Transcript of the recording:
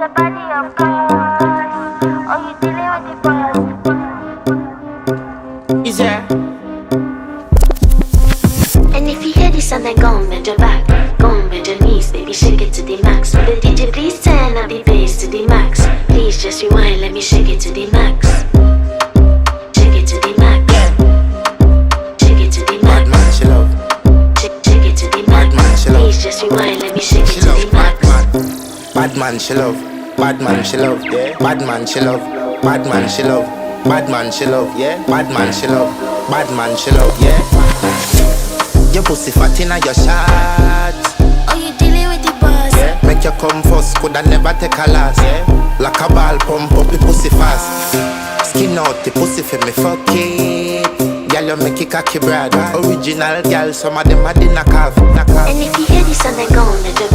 a body of course. Oh, you dealing with the boss. Is there? And if you hear this and then go on bend your back, go on bend your knees, baby, shake it to the max. Will the DJ please turn up the bass to the max? Please just rewind, let me shake it to the max. Shake it to the max. Shake it to the max. Bad man, she love. Shake it to the max. Bad man, she love. Please just rewind, let me shake it She to love the max. bad man, she love. Bad man, she love. Yeah. Bad man, she love. Bad man, she love. Bad man, she love. Yeah. Bad man, she love. Bad man, she love. Yeah. Your pussy fat inna your shots. Oh, you dealing with the boss. Yeah. Make you come first, coulda never take a last. Yeah. Like a ball pump up the pussy fast. Skin out the pussy for me fuck it. Girl, you make it cocky brother. Original girl, some of them a the knock off. And if you hear this and then go on bend your back.